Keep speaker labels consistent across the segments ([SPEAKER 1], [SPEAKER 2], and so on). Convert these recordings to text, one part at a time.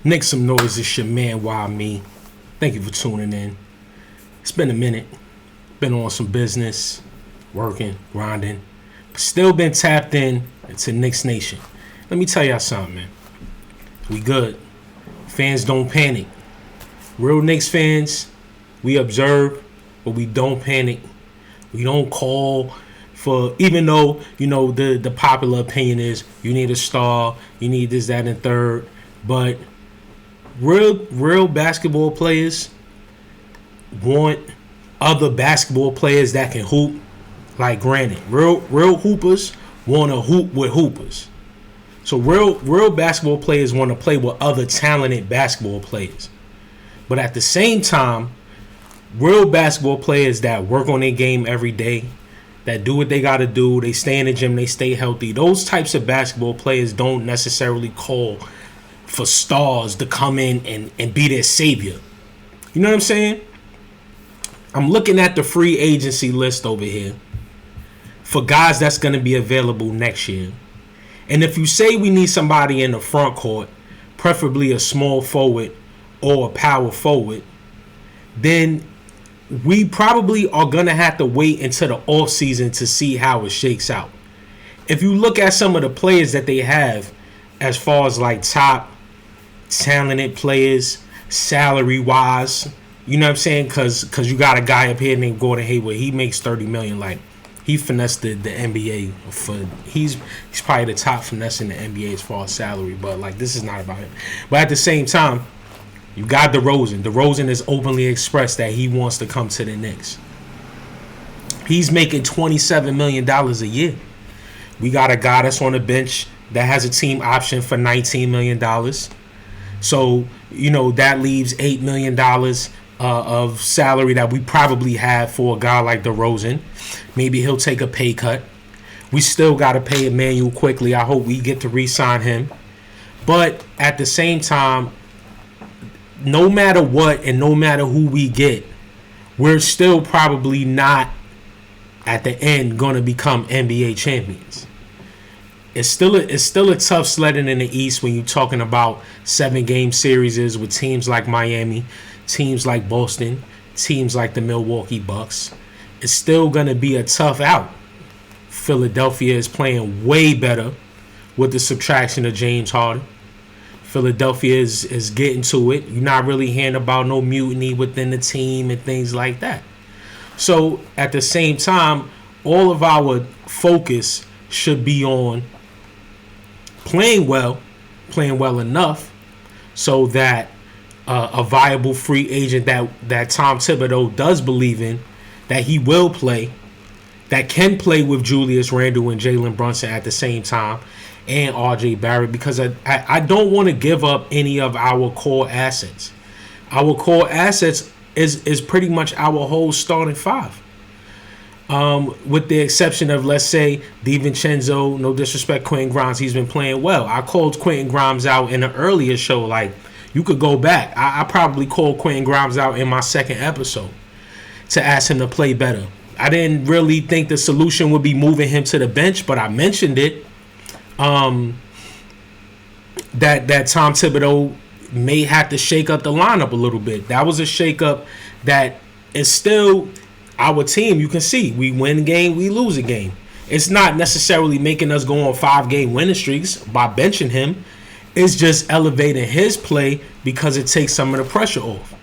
[SPEAKER 1] Knick Some Noise, it's your man, Why Me. Thank you for tuning in. It's been a minute. Been on some business, working, grinding, but still been tapped in to Knicks Nation. Let me tell y'all something, man. We good. Fans don't panic. Real Knicks fans, we observe, but we don't panic. We don't call for, even though, the popular opinion is you need a star, you need this, that, and third. But real basketball players want other basketball players that can hoop. Like, granted, real hoopers want to hoop with hoopers. So real basketball players want to play with other talented basketball players. But at the same time, real basketball players that work on their game every day, that do what they got to do, they stay in the gym, they stay healthy, those types of basketball players don't necessarily call for stars to come in and be their savior. You know what I'm saying? I'm looking at the free agency list over here for guys that's going to be available next year. And if you say we need somebody in the front court, preferably a small forward or a power forward, then we probably are going to have to wait until the offseason to see how it shakes out. If you look at some of the players that they have as far as like top talented players, salary-wise, you know what I'm saying? Because you got a guy up here named Gordon Hayward. He makes $30 million. Like, he finessed the NBA. He's probably the top finesse in the NBA as far as salary. But, like, this is not about him. But at the same time, you got DeRozan. DeRozan has openly expressed that he wants to come to the Knicks. He's making $27 million a year. We got a guy that's on the bench that has a team option for $19 million. So, that leaves $8 million of salary that we probably have for a guy like DeRozan. Maybe he'll take a pay cut. We still got to pay Emmanuel quickly. I hope we get to re-sign him. But at the same time, no matter what and no matter who we get, we're still probably not at the end going to become NBA champions. It's still a tough sledding in the East when you're talking about 7-game series with teams like Miami, teams like Boston, teams like the Milwaukee Bucks. It's still going to be a tough out. Philadelphia is playing way better with the subtraction of James Harden. Philadelphia is getting to it. You're not really hearing about no mutiny within the team and things like that. So at the same time, all of our focus should be on playing well enough so that a viable free agent that Tom Thibodeau does believe in, that he will play, that can play with Julius Randle and Jalen Brunson at the same time, and R.J. Barrett, because I don't want to give up any of our core assets. Our core assets is pretty much our whole starting five. With the exception of, let's say, DiVincenzo, no disrespect, Quentin Grimes, he's been playing well. I called Quentin Grimes out in an earlier show. Like, you could go back. I probably called Quentin Grimes out in my second episode to ask him to play better. I didn't really think the solution would be moving him to the bench, but I mentioned it. That Tom Thibodeau may have to shake up the lineup a little bit. That was a shake up that is still our team. You can see we win a game, we lose a game. It's not necessarily making us go on 5-game winning streaks by benching him. It's just elevating his play because it takes some of the pressure off.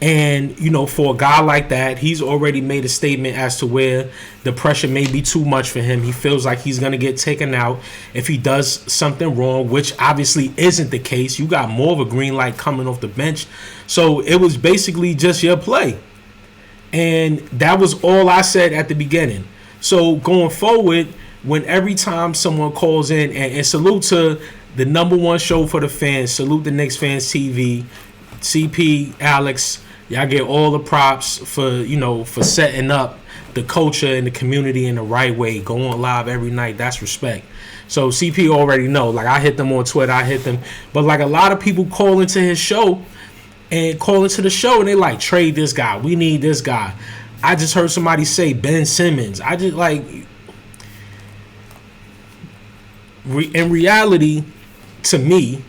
[SPEAKER 1] And, for a guy like that, he's already made a statement as to where the pressure may be too much for him. He feels like he's going to get taken out if he does something wrong, which obviously isn't the case. You got more of a green light coming off the bench. So it was basically just your play. And that was all I said at the beginning. So going forward, when every time someone calls in, and salute to the number one show for the fans, salute the Knicks Fans TV, CP, Alex, y'all get all the props for setting up the culture and the community in the right way. Go on live every night. That's respect. So CP already know. Like, I hit them on Twitter. I hit them. But, like, a lot of people call into his show and they like, trade this guy. We need this guy. I just heard somebody say Ben Simmons. I just, like, in reality, to me,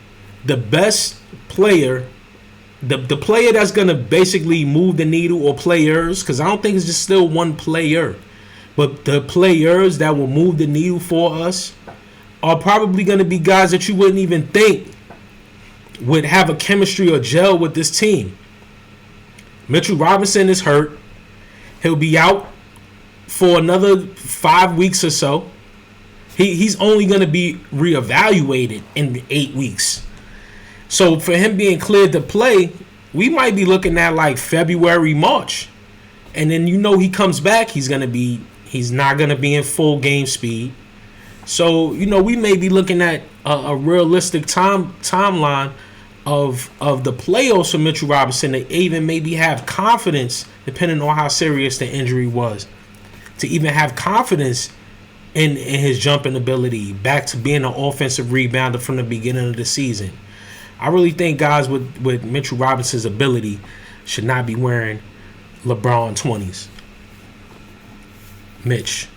[SPEAKER 1] the best player, the player that's gonna basically move the needle, or players, because I don't think it's just still one player, but the players that will move the needle for us are probably gonna be guys that you wouldn't even think would have a chemistry or gel with this team. Mitchell Robinson is hurt. He'll be out for another 5 weeks or so. He's only going to be reevaluated in 8 weeks. So for him being cleared to play, we might be looking at like February, March. And then he comes back, he's not going to be in full game speed. So, we may be looking at a realistic timeline of the playoffs for Mitchell Robinson to even maybe have confidence, depending on how serious the injury was, to even have confidence in his jumping ability, back to being an offensive rebounder from the beginning of the season. I really think guys with Mitchell Robinson's ability should not be wearing LeBron 20s. Mitch,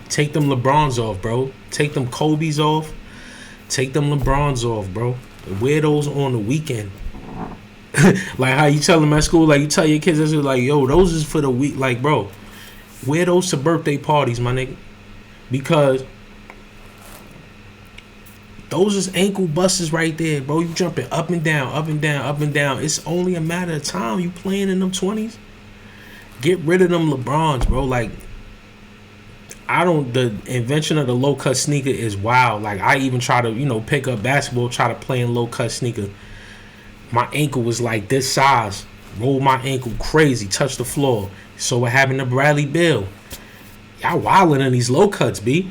[SPEAKER 1] take them LeBrons off, bro. Take them Kobe's off. Take them LeBrons off, bro. Wear those on the weekend. Like how you tell them at school, like you tell your kids, it's like, yo, those is for the week. Like, bro, wear those to birthday parties, my nigga. Because those is ankle busters right there, bro. You jumping up and down, up and down, up and down. It's only a matter of time. You playing in them 20s. Get rid of them LeBrons, bro. Like, the invention of the low cut sneaker is wild. Like, I even try to, pick up basketball, try to play in low cut sneaker. My ankle was like this size. Roll my ankle crazy, touch the floor. So what happened to Bradley Beal? Y'all wilding in these low cuts, B.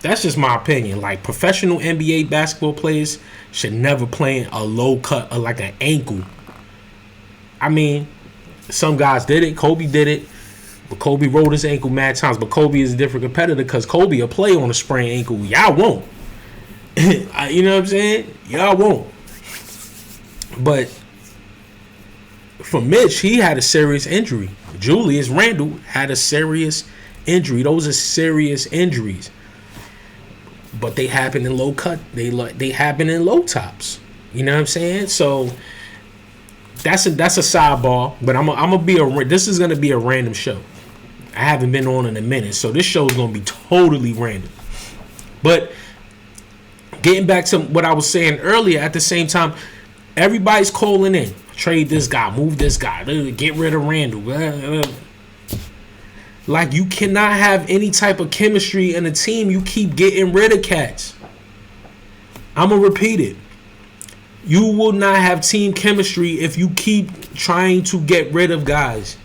[SPEAKER 1] That's just my opinion. Like, professional NBA basketball players should never play in a low cut, or like an ankle. I mean, some guys did it. Kobe did it. But Kobe rolled his ankle mad times. But Kobe is a different competitor because Kobe will play on a sprained ankle. Y'all won't. You know what I'm saying? Y'all won't. But for Mitch, he had a serious injury. Julius Randle had a serious injury. Those are serious injuries. But they happen in low cut. They happen in low tops. You know what I'm saying? So that's a sidebar. But I'm gonna be this is gonna be a random show. I haven't been on in a minute, so this show is gonna be totally random. But getting back to what I was saying earlier, at the same time, everybody's calling in. Trade this guy, move this guy, get rid of Randall. Like, you cannot have any type of chemistry in a team. You keep getting rid of cats. I'm going to repeat it. You will not have team chemistry if you keep trying to get rid of guys.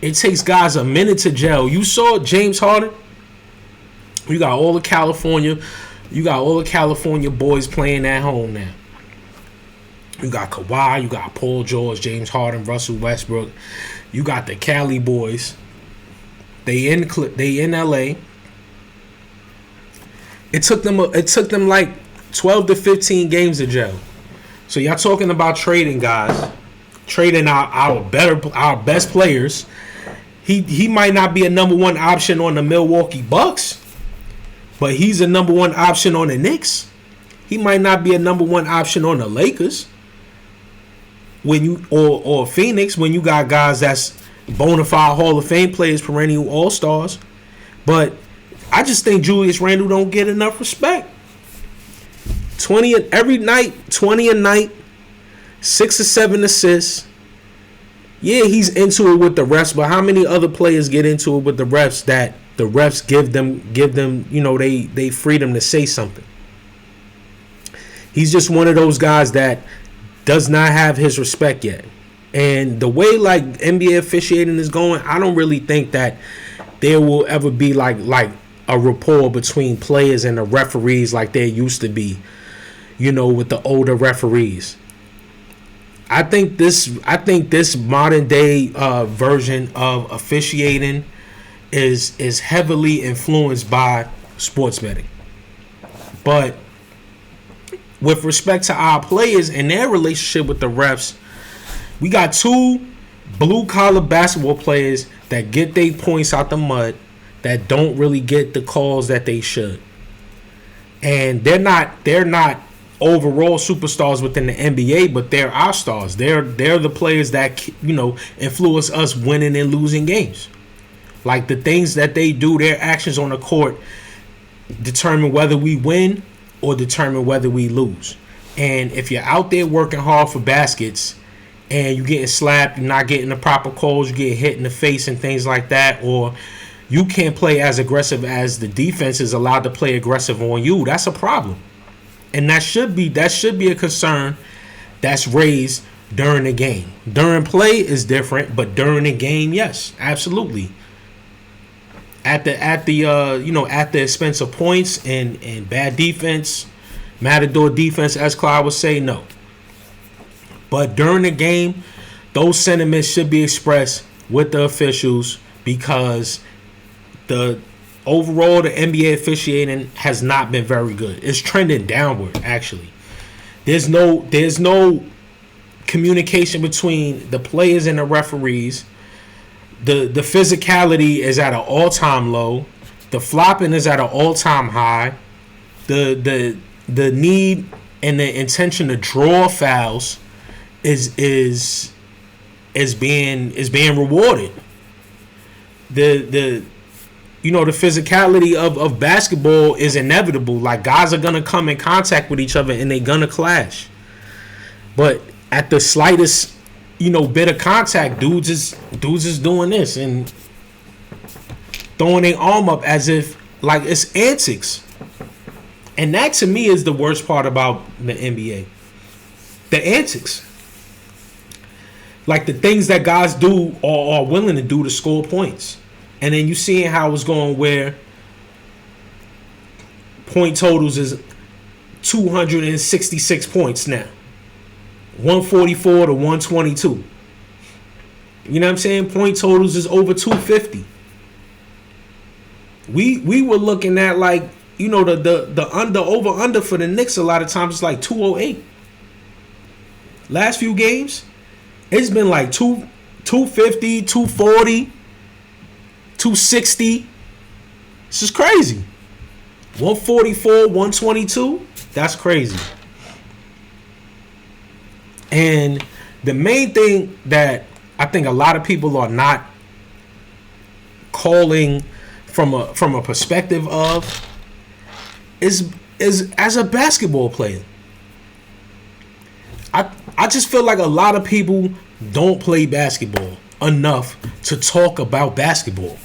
[SPEAKER 1] It takes guys a minute to gel. You saw James Harden. You got all the California boys playing at home now. You got Kawhi, you got Paul George, James Harden, Russell Westbrook. You got the Cali boys. They in LA. It took them like 12 to 15 games to gel. So y'all talking about trading guys, trading our best players. He might not be a number one option on the Milwaukee Bucks, but he's a number one option on the Knicks. He might not be a number one option on the Lakers. Or Phoenix, when you got guys that's bona fide Hall of Fame players, perennial all-stars. But I just think Julius Randle don't get enough respect. 20 every night, 20 a night, 6 or 7 assists. Yeah, he's into it with the refs, but how many other players get into it with the refs that the refs give them, they freedom to say something? He's just one of those guys that does not have his respect yet. And the way like NBA officiating is going, I don't really think that there will ever be like a rapport between players and the referees like there used to be, with the older referees. I think this modern day version of officiating is heavily influenced by sports betting. But with respect to our players and their relationship with the refs, we got 2 blue-collar basketball players that get their points out the mud that don't really get the calls that they should. And they're not overall superstars within the NBA, but they're our stars. They're the players that, you know, influence us winning and losing games. Like the things that they do, their actions on the court determine whether we win or determine whether we lose. And if you're out there working hard for baskets and you're getting slapped, you're not getting the proper calls, you get hit in the face and things like that, or you can't play as aggressive as the defense is allowed to play aggressive on you, that's a problem. And that should be a concern that's raised during the game. During play is different, but during the game, yes, absolutely. At the expense of points and bad defense, matador defense, as Clyde would say, no. But during the game, those sentiments should be expressed with the officials, because the NBA officiating has not been very good. It's trending downward, actually. There's no communication between the players and the referees. The physicality is at an all-time low. The flopping is at an all-time high. The need and the intention to draw fouls is being rewarded. The physicality of basketball is inevitable. Like, guys are gonna come in contact with each other and they're gonna clash. But at the slightest, bit of contact, dudes is doing this and throwing their arm up as if like it's antics. And that to me is the worst part about the NBA. The antics. Like the things that guys do or are willing to do to score points. And then you seeing how it's going, where point totals is 266 points now. 144 to 122. You know what I'm saying? Point totals is over 250. We were looking at, like, the over for the Knicks a lot of times is like 208. Last few games, it's been like 250, 240. 260. This is crazy. 144, 122. That's crazy. And the main thing that I think a lot of people are not calling from a perspective of is as a basketball player. I just feel like a lot of people don't play basketball enough to talk about basketball.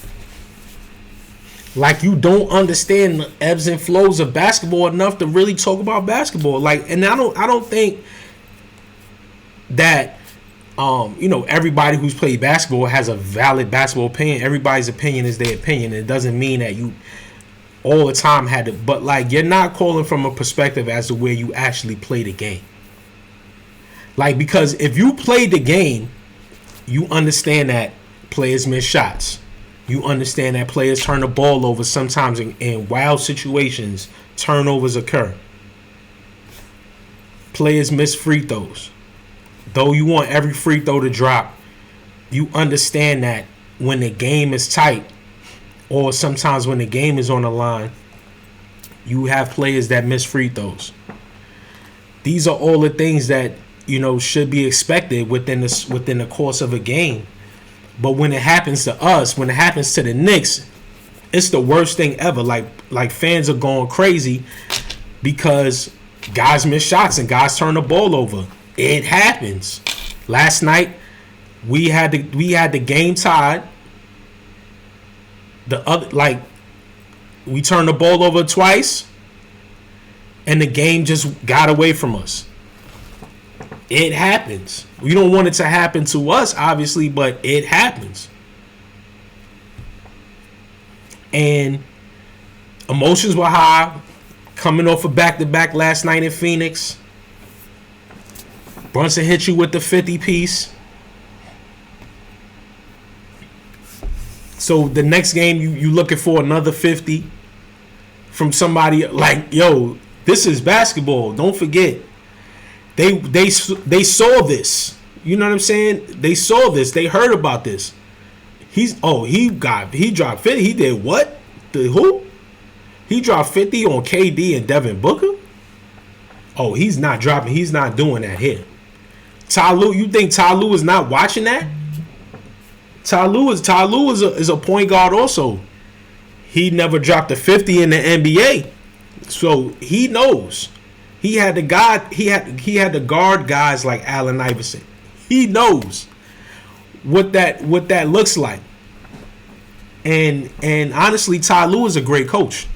[SPEAKER 1] Like, you don't understand the ebbs and flows of basketball enough to really talk about basketball. Like, and I don't think that everybody who's played basketball has a valid basketball opinion. Everybody's opinion is their opinion. It doesn't mean that you all the time had to, but like, you're not calling from a perspective as to where you actually play the game. Like, because if you play the game, you understand that players miss shots. You understand that players turn the ball over sometimes in wild situations. Turnovers occur. Players miss free throws. Though you want every free throw to drop, you understand that when the game is tight, or sometimes when the game is on the line, you have players that miss free throws. These are all the things that should be expected within the course of a game. But when it happens to us, when it happens to the Knicks, it's the worst thing ever. Like fans are going crazy because guys miss shots and guys turn the ball over. It happens. Last night we had the game tied. We turned the ball over twice and the game just got away from us. It happens. We don't want it to happen to us, obviously, but it happens. And emotions were high, coming off a back-to-back last night in Phoenix. Brunson hit you with the 50 piece. So the next game, you looking for another 50 from somebody. Like, yo, this is basketball. Don't forget. They saw this. You know what I'm saying? They saw this. They heard about this. He dropped 50. He did what? The who? He dropped 50 on KD and Devin Booker? Oh, he's not dropping. He's not doing that here. Ty Lue, you think Ty Lue is not watching that? Ty Lue is a point guard also. He never dropped a 50 in the NBA, so he knows. He had to guard guys like Allen Iverson. He knows what that looks like. And honestly, Ty Lue is a great coach.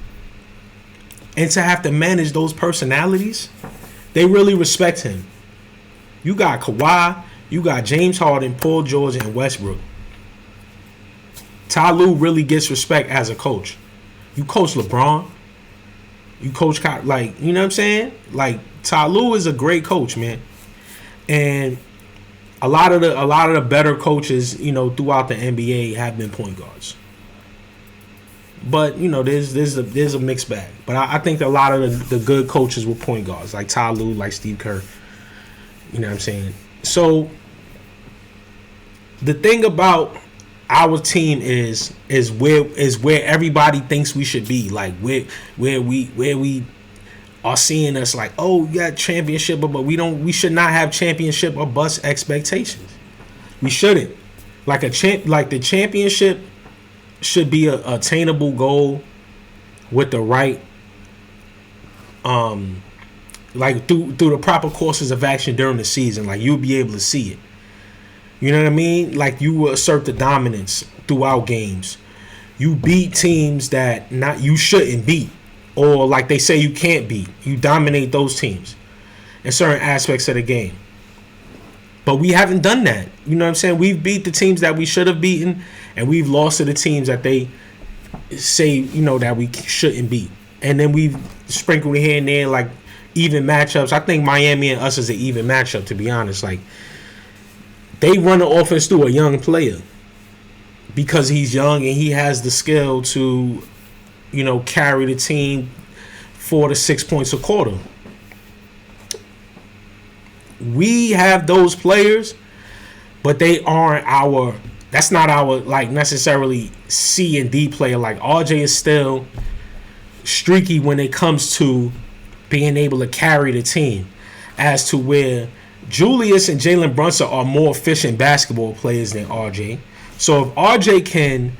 [SPEAKER 1] And to have to manage those personalities, they really respect him. You got Kawhi, you got James Harden, Paul George, and Westbrook. Ty Lue really gets respect as a coach. You coach LeBron. You coach, like, you know what I'm saying? Like, Ty Lue is a great coach, man. And a lot of the better coaches, you know, throughout the NBA have been point guards. But, you know, there's a mixed bag. But I think a lot of the good coaches were point guards, like Ty Lue, like Steve Kerr. You know what I'm saying? So the thing about our team is where everybody thinks we should be. Like where we are seeing us like, oh, we got championship, but we should not have championship or bust expectations. We shouldn't. Like the championship should be a attainable goal with the right like through the proper courses of action during the season. Like, you'll be able to see it. You know what I mean? Like, you will assert the dominance throughout games. You beat teams that you shouldn't beat, or like they say you can't beat. You dominate those teams in certain aspects of the game. But we haven't done that. You know what I'm saying? We've beat the teams that we should have beaten, and we've lost to the teams that they say, you know, that we shouldn't beat. And then we've sprinkled here and there like even matchups. I think Miami and us is an even matchup, to be honest. Like, they run the offense through a young player because he's young and he has the skill to, you know, carry the team 4 to 6 points a quarter. We have those players, but they aren't that's not our, like, necessarily C and D player. Like, RJ is still streaky when it comes to being able to carry the team, as to where Julius and Jalen Brunson are more efficient basketball players than RJ. So if RJ can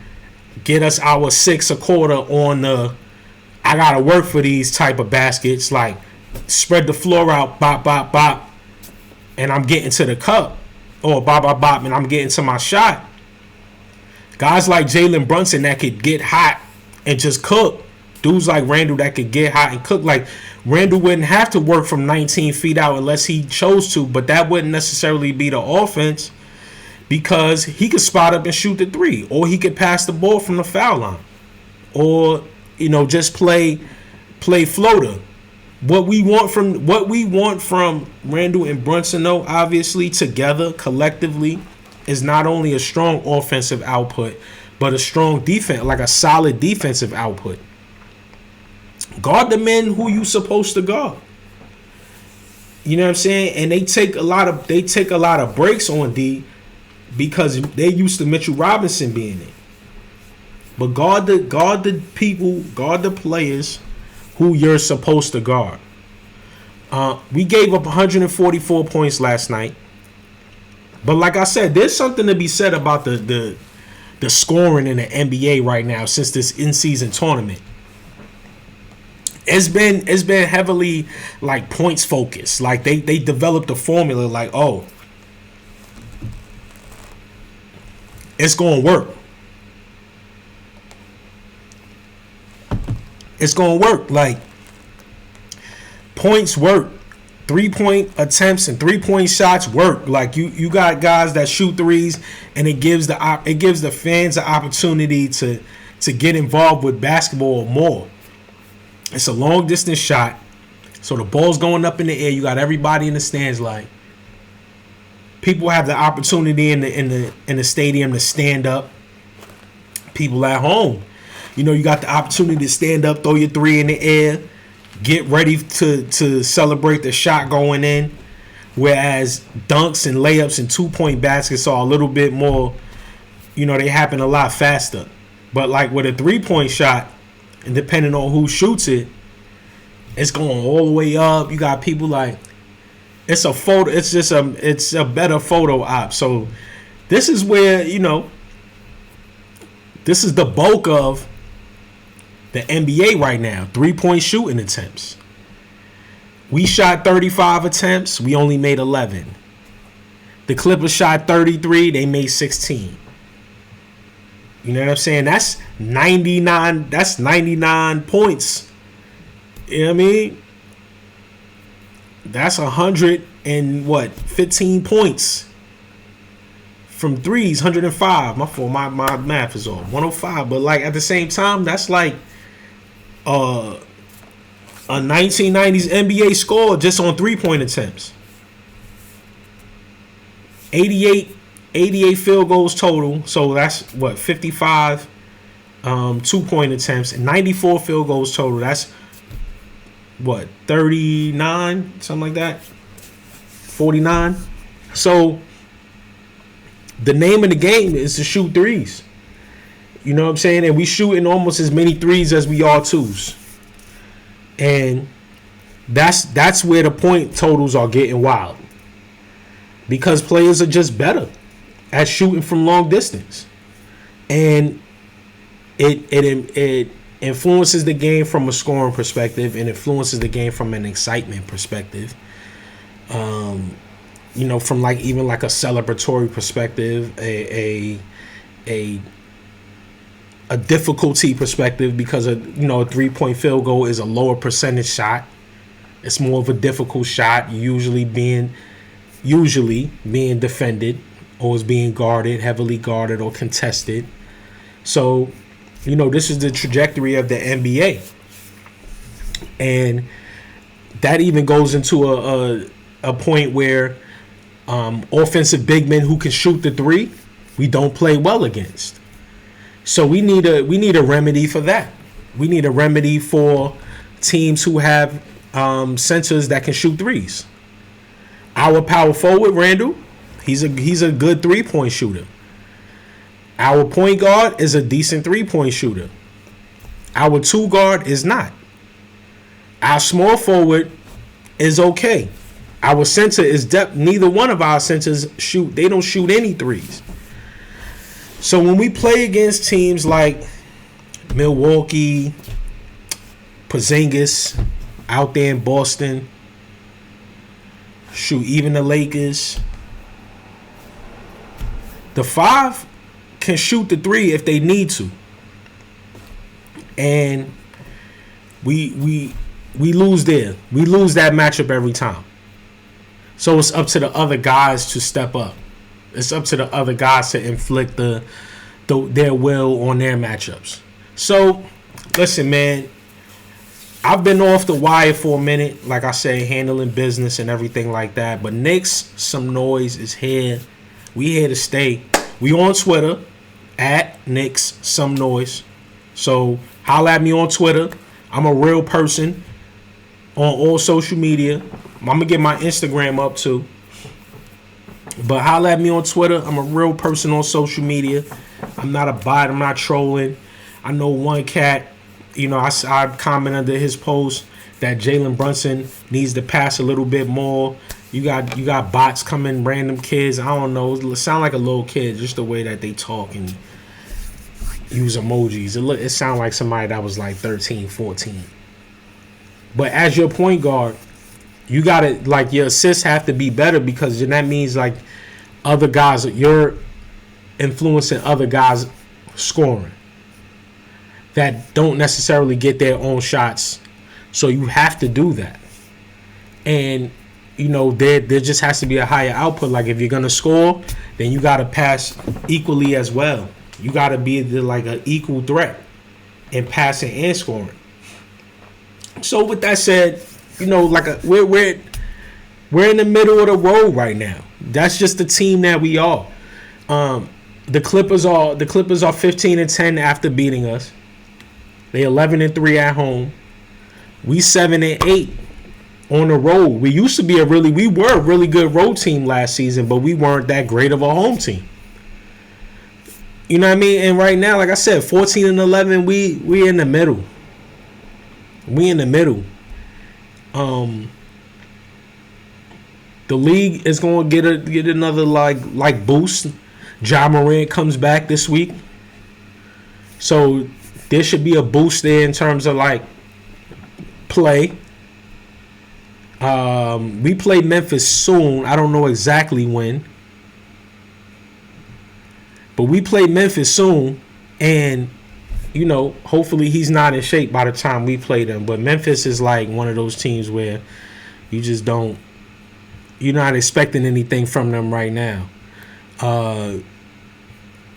[SPEAKER 1] get us our 6 a quarter on the I gotta work for these type of baskets, like spread the floor out, bop, bop, bop, and I'm getting to the cup, or bop, bop, bop, and I'm getting to my shot. Guys like Jalen Brunson that could get hot and just cook. Dudes like Randall that could get hot and cook. Like, Randall wouldn't have to work from 19 feet out unless he chose to, but that wouldn't necessarily be the offense, because he could spot up and shoot the 3, or he could pass the ball from the foul line, or, you know, just play floater. What we want from Randall and Brunson, though, obviously together collectively, is not only a strong offensive output, but a strong defense, like a solid defensive output. Guard the men who you supposed to guard. You know what I'm saying? And they take a lot of breaks on D because they used to Mitchell Robinson being there. But guard the people, guard the players who you're supposed to guard. We gave up 144 points last night. But like I said, there's something to be said about the scoring in the NBA right now since this in-season tournament. It's been heavily like points focused. Like they developed a formula like, oh, it's gonna work. It's gonna work. Like, points work. 3-point attempts and 3-point shots work. Like, you got guys that shoot threes, and it gives the fans the opportunity to get involved with basketball more. It's a long distance shot, so the ball's going up in the air. You got everybody in the stands. Like, people have the opportunity in the stadium to stand up. People at home, you know, you got the opportunity to stand up, throw your 3 in the air, get ready to celebrate the shot going in. Whereas dunks and layups and 2-point baskets are a little bit more, you know, they happen a lot faster. But like with a 3-point shot, and depending on who shoots it, It's going all the way up. You got people like, it's a photo. It's a better photo op. So this is where, this is the bulk of the NBA right now. 3-point shooting attempts. We shot 35 attempts. We only made 11. The Clippers shot 33. They made 16. You know what I'm saying? That's 99. That's 99 points. You know what I mean? That's 15 points from threes. 105. My fault. My math is off. 105. But like at the same time, that's like a 1990s NBA score just on 3-point attempts. 88 field goals total. So that's 55 2-point attempts and 94 field goals total. That's 39, something like that. 49. So the name of the game is to shoot threes. You know what I'm saying? And we shooting almost as many threes as we are twos. And that's where the point totals are getting wild. Because players are just better at shooting from long distance. And it influences the game from a scoring perspective and influences the game from an excitement perspective. From like even like a celebratory perspective, a difficulty perspective, because a 3-point field goal is a lower percentage shot. It's more of a difficult shot, usually being defended or is being guarded, heavily guarded or contested. So, this is the trajectory of the NBA. And that even goes into a point where offensive big men who can shoot the three, we don't play well against. So we need a remedy for that. We need a remedy for teams who have centers that can shoot threes. Our power forward, Randall, he's a good 3-point shooter. Our point guard is a decent 3-point shooter. Our 2 guard is not. Our small forward is okay. Our center is depth. Neither one of our centers shoot. They don't shoot any threes. So when we play against teams like Milwaukee, Porzingis out there in Boston, even the Lakers, the 5 can shoot the 3 if they need to, and we lose there. We lose that matchup every time. So it's up to the other guys to step up. It's up to the other guys to inflict their will on their matchups. So, listen, man, I've been off the wire for a minute, like I say, handling business and everything like that. But Knicks Some Noise is here. We here to stay. We on Twitter at Knicks Some Noise. So holla at me on Twitter. I'm a real person on all social media. I'm gonna get my Instagram up too. But holla at me on Twitter. I'm a real person on social media. I'm not a bot. I'm not trolling. I know one cat, I comment under his post that Jalen Brunson needs to pass a little bit more. You got bots coming, random kids. I don't know. It sound like a little kid, just the way that they talk and use emojis. It sound like somebody that was like 13, 14. But as your point guard, you gotta, like, your assists have to be better, because then that means like other guys, you're influencing other guys scoring that don't necessarily get their own shots. So you have to do that. And there just has to be a higher output. Like, if you're gonna score, then you gotta pass equally as well. You gotta be like an equal threat in passing and scoring. So with that said, we're in the middle of the road right now. That's just the team that we are. The Clippers are 15-10 after beating us. They 11-3 at home. We 7-8 on the road. We were a really good road team last season, but we weren't that great of a home team. You know what I mean? And right now, like I said, 14-11, we in the middle. We in the middle. The league is going to get another like boost. Ja Morant comes back this week, so there should be a boost there in terms of like play. We play Memphis soon. I don't know exactly when, but we play Memphis soon, and you know, hopefully he's not in shape by the time we play them. But Memphis is like one of those teams where you just don't. You're not expecting anything from them right now. The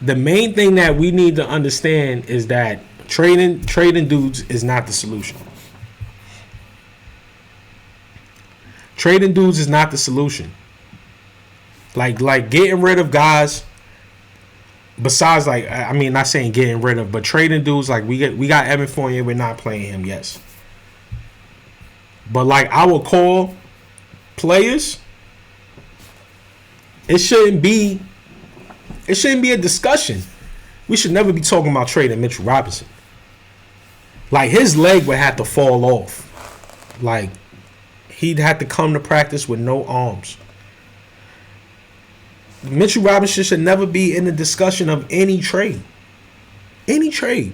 [SPEAKER 1] main thing that we need to understand is that trading dudes is not the solution. Trading dudes is not the solution. Like getting rid of guys. Besides, like, I mean, not saying getting rid of, but trading dudes, like we got Evan Fournier, we're not playing him, yes. But like I would call players. It shouldn't be a discussion. We should never be talking about trading Mitchell Robinson. Like his leg would have to fall off. Like he'd have to come to practice with no arms. Mitchell Robinson should never be in the discussion of any trade. Any trade.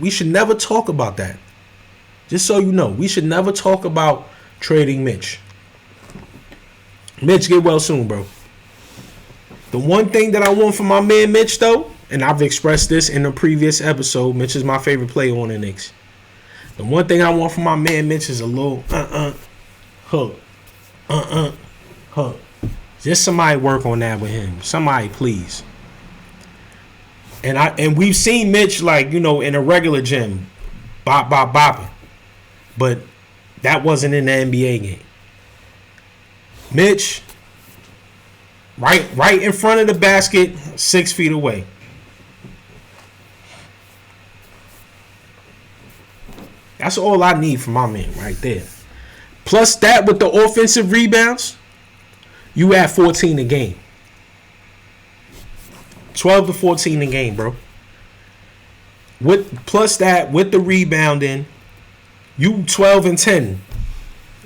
[SPEAKER 1] We should never talk about that. Just so you know, we should never talk about trading Mitch. Mitch, get well soon, bro. The one thing that I want from my man Mitch, though, and I've expressed this in a previous episode, Mitch is my favorite player on the Knicks. The one thing I want from my man Mitch is a little hook. Hook. Just somebody work on that with him. Somebody, please. And we've seen Mitch, like, you know, in a regular gym, bopping. But that wasn't in the NBA game. Mitch, right in front of the basket, 6 feet away. That's all I need from my man right there. Plus that with the offensive rebounds, you add 14 a game. 12 to 14 a game, bro. Plus that with the rebounding, you 12 and 10.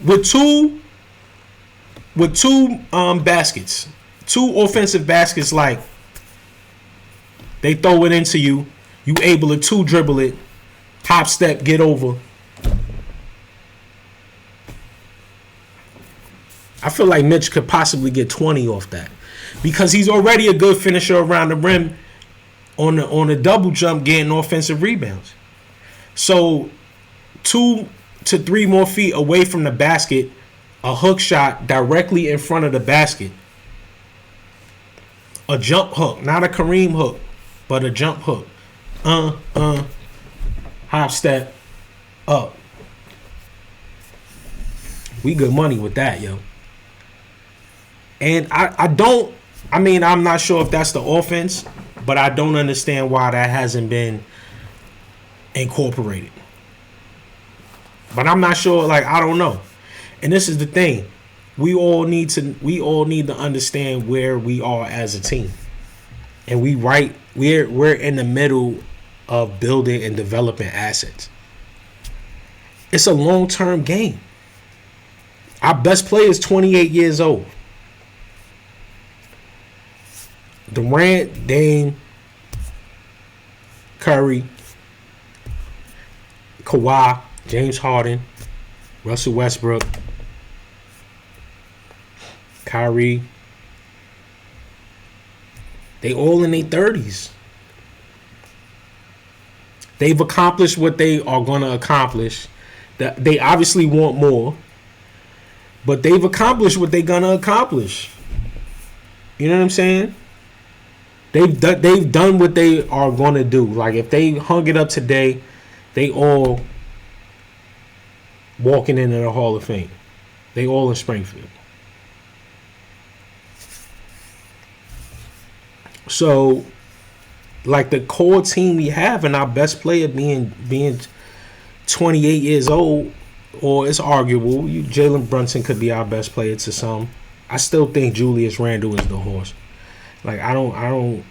[SPEAKER 1] With two baskets. 2 offensive baskets, like they throw it into you. You able to 2 dribble it, hop step, get over. I feel like Mitch could possibly get 20 off that because he's already a good finisher around the rim on the double jump, getting offensive rebounds. So 2 to 3 more feet away from the basket, a hook shot directly in front of the basket. A jump hook, not a Kareem hook, but a jump hook. Hop step up. We good money with that, yo. And I'm not sure if that's the offense, but I don't understand why that hasn't been incorporated. But I'm not sure, like, I don't know. And this is the thing. We all need to understand where we are as a team. And we're in the middle of building and developing assets. It's a long-term game. Our best player is 28 years old. Durant, Dame, Curry, Kawhi, James Harden, Russell Westbrook, Kyrie. They all in their 30s. They've accomplished what they are going to accomplish. They obviously want more, but they've accomplished what they're going to accomplish. You know what I'm saying? They've done what they are going to do. Like, if they hung it up today, they all walking into the Hall of Fame. They all in Springfield. So, like, the core team we have and our best player being 28 years old, or it's arguable, Jalen Brunson could be our best player to some. I still think Julius Randle is the horse. Like, I don't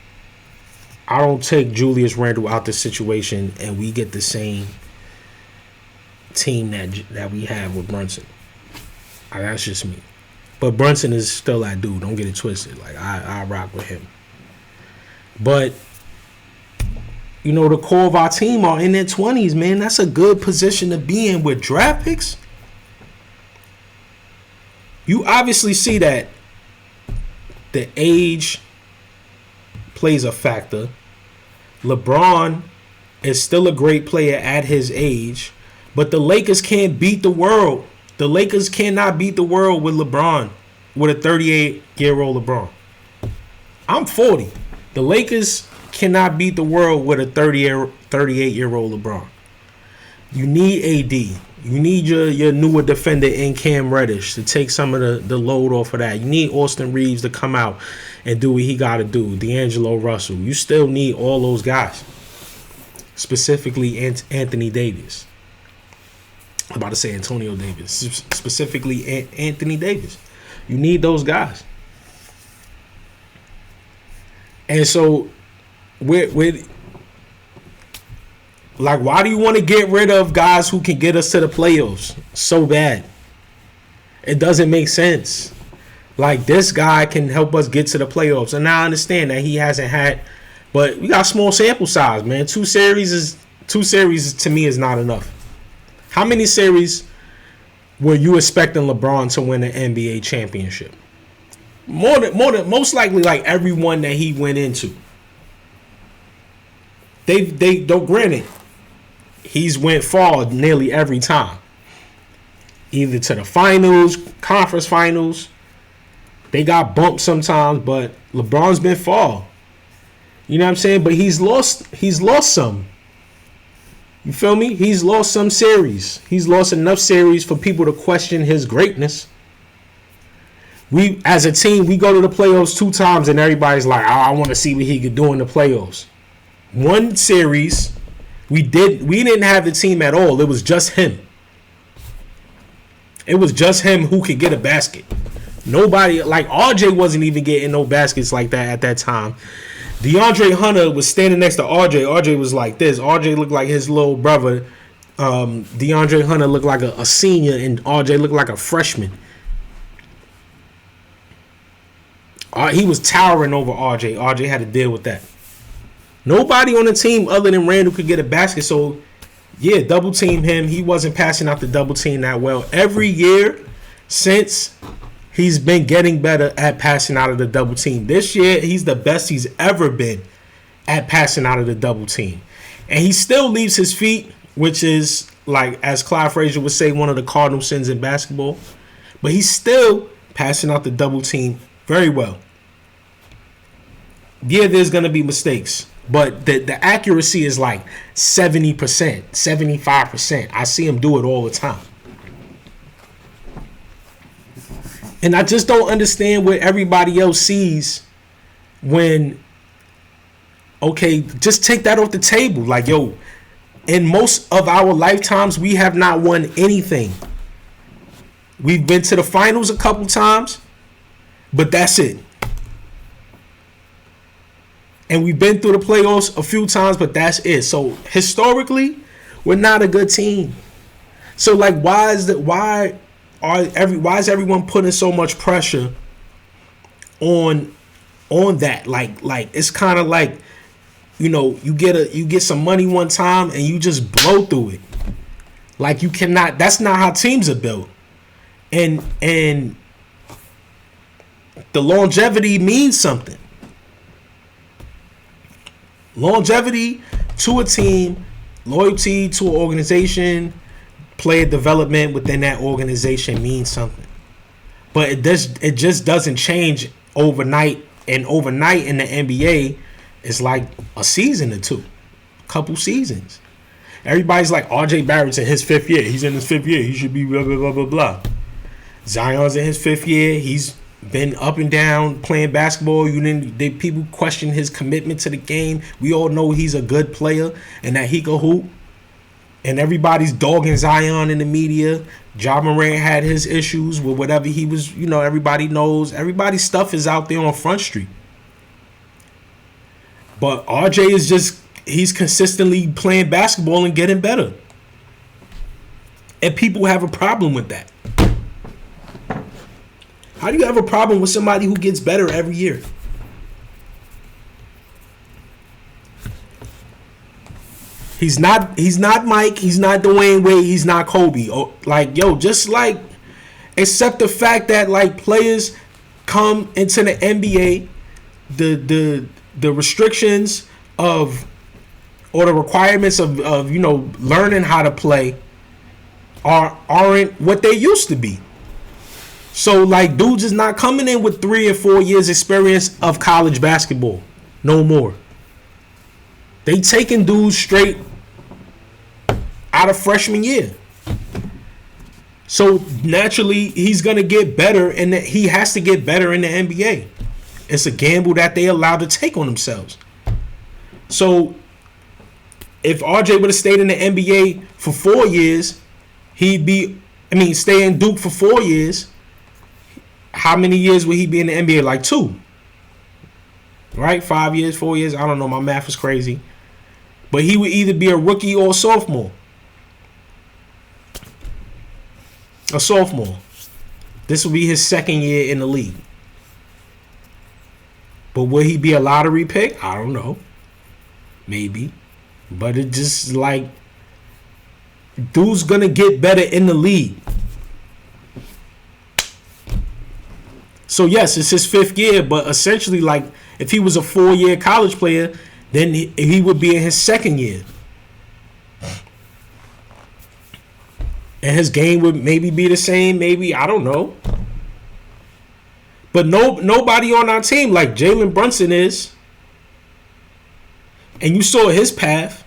[SPEAKER 1] take Julius Randle out the situation and we get the same team that we have with Brunson. That's just me. But Brunson is still that dude. Don't get it twisted. Like I rock with him. But you know, the core of our team are in their 20s, man. That's a good position to be in with draft picks. You obviously see that the age plays a factor. LeBron is still a great player at his age, but the Lakers can't beat the world. The Lakers cannot beat the world with LeBron, with a 38-year-old LeBron. I'm 40. The Lakers cannot beat the world with a 38-year-old LeBron. You need AD. You need your newer defender in Cam Reddish to take some of the load off of that. You need Austin Reeves to come out and do what he got to do. D'Angelo Russell. You still need all those guys. Specifically Anthony Davis. I'm about to say Antonio Davis. Specifically Anthony Davis. You need those guys. And so, with like, why do you want to get rid of guys who can get us to the playoffs so bad? It doesn't make sense. Like, this guy can help us get to the playoffs. And I understand that he hasn't had, but we got small sample size, man. Two series to me is not enough. How many series were you expecting LeBron to win an NBA championship? More than most likely, like every one that he went into. They don't, granted, he's went far nearly every time. Either to the finals, conference finals. They got bumped sometimes, but LeBron's been far. You know what I'm saying? But he's lost some. You feel me? He's lost some series. He's lost enough series for people to question his greatness. We, as a team, we go to the playoffs 2 times and everybody's like, oh, I want to see what he could do in the playoffs. One series, we didn't have the team at all. It was just him. It was just him who could get a basket. Nobody, like RJ wasn't even getting no baskets like that at that time. DeAndre Hunter was standing next to RJ. RJ was like this. RJ looked like his little brother. DeAndre Hunter looked like a senior, and RJ looked like a freshman. He was towering over RJ. RJ had to deal with that. Nobody on the team other than Randall could get a basket. So, yeah, double team him. He wasn't passing out the double team that well. Every year since, he's been getting better at passing out of the double team. This year, he's the best he's ever been at passing out of the double team. And he still leaves his feet, which is, like, as Clyde Frazier would say, one of the cardinal sins in basketball. But he's still passing out the double team very well. Yeah, there's going to be mistakes. But the accuracy is like 70%, 75%. I see him do it all the time. And I just don't understand what everybody else sees when, okay, just take that off the table. Like, yo, in most of our lifetimes, we have not won anything. We've been to the finals a couple times, but that's it. And we've been through the playoffs a few times, but that's it. So historically, we're not a good team. So like, why is everyone putting so much pressure on that? Like it's kind of like, you know, you get some money one time and you just blow through it. Like, you cannot. That's not how teams are built. And the longevity means something. Longevity to a team, loyalty to an organization, player development within that organization means something. But it just doesn't change overnight. And overnight in the NBA is like a season or two, a couple seasons. Everybody's like, RJ Barrett's in his 5th year. He's in his 5th year. He should be blah, blah, blah, blah, blah. Zion's in his 5th year. He's been up and down playing basketball. People question his commitment to the game. We all know he's a good player and that he can hoop. And everybody's dogging Zion in the media. Ja Morant had his issues with whatever he was, you know, everybody knows. Everybody's stuff is out there on Front Street. But RJ is he's consistently playing basketball and getting better. And people have a problem with that. How do you have a problem with somebody who gets better every year? He's not Mike, he's not Dwayne Wade, he's not Kobe. Oh, like, yo, just like accept the fact that like players come into the NBA, the restrictions of or the requirements of learning how to play aren't what they used to be. So like dudes is not coming in with 3 or 4 years experience of college basketball no more. They taking dudes straight out of freshman year. So naturally he's gonna get better, and he has to get better in the NBA. It's a gamble that they allowed to take on themselves. So if RJ would have stayed in the NBA for 4 years, stay in Duke for 4 years. How many years would he be in the NBA? Like 2. Right? 5 years, 4 years. I don't know. My math is crazy. But he would either be a rookie or a sophomore. A sophomore. This will be his second year in the league. But will he be a lottery pick? I don't know. Maybe. But it just like dude's gonna get better in the league. So yes, it's his 5th year, but essentially, like, if he was a 4-year college player, then he would be in his 2nd year. And his game would maybe be the same, maybe, I don't know. But nobody on our team like Jalen Brunson is. And you saw his path.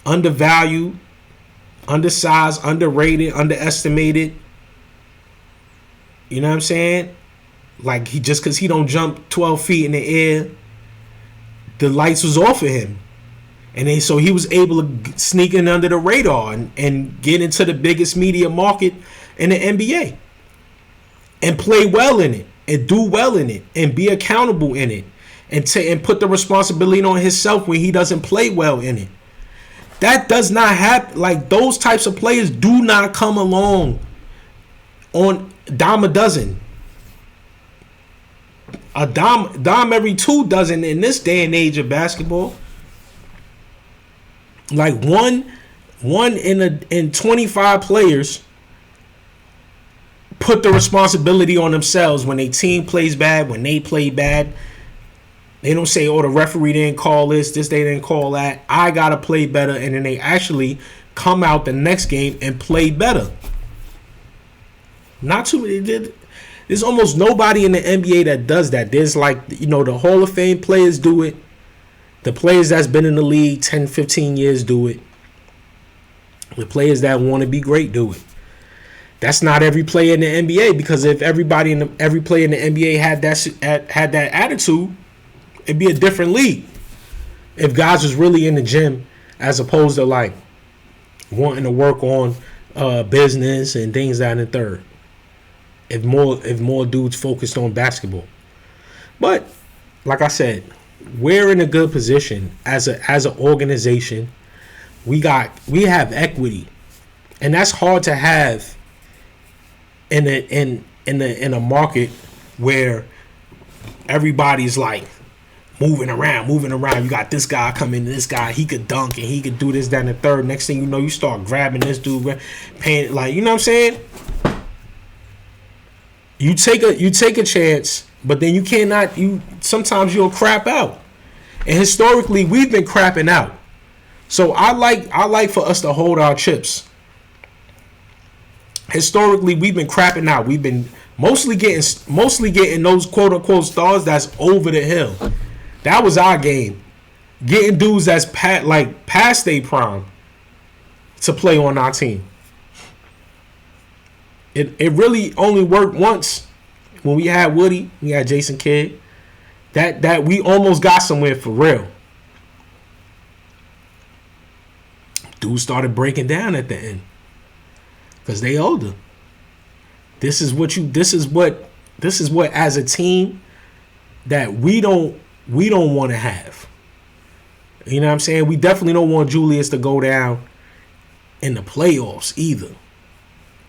[SPEAKER 1] Undervalued, undersized, underrated, underestimated. You know what I'm saying? Like, he just because he don't jump 12 feet in the air, the lights was off of him. And then so he was able to sneak in under the radar and get into the biggest media market in the NBA. And play well in it. And do well in it. And be accountable in it. And put the responsibility on himself when he doesn't play well in it. That does not happen. Like, those types of players do not come along on dime a dozen. A dime every 2 dozen in this day and age of basketball. Like one in 25 players put the responsibility on themselves when their team plays bad, when they play bad. They don't say, oh, the referee didn't call this they didn't call that. I got to play better. And then they actually come out the next game and play better. Not too many. There's almost nobody in the NBA that does that. There's like, the Hall of Fame players do it. The players that's been in the league 10, 15 years do it. The players that want to be great do it. That's not every player in the NBA, because if every player in the NBA had that attitude, it'd be a different league. If guys was really in the gym, as opposed to like wanting to work on business and things that in the third. If more dudes focused on basketball. But like I said, we're in a good position as an organization. We have equity, and that's hard to have in a market where everybody's like moving around. You got this guy coming, this guy, he could dunk and he could do this, that, and the third. Next thing you know, you start grabbing this dude, paying, like, you know what I'm saying? You take a chance, but then sometimes you'll crap out. And historically, we've been crapping out. So I like for us to hold our chips. Historically, we've been crapping out. We've been mostly getting those quote unquote stars that's over the hill. That was our game. Getting dudes that's past their prime to play on our team. It really only worked once when we had Woody, we had Jason Kidd. That we almost got somewhere for real. Dudes started breaking down at the end because they older. This is what as a team that we don't want to have. You know what I'm saying? We definitely don't want Julius to go down in the playoffs either.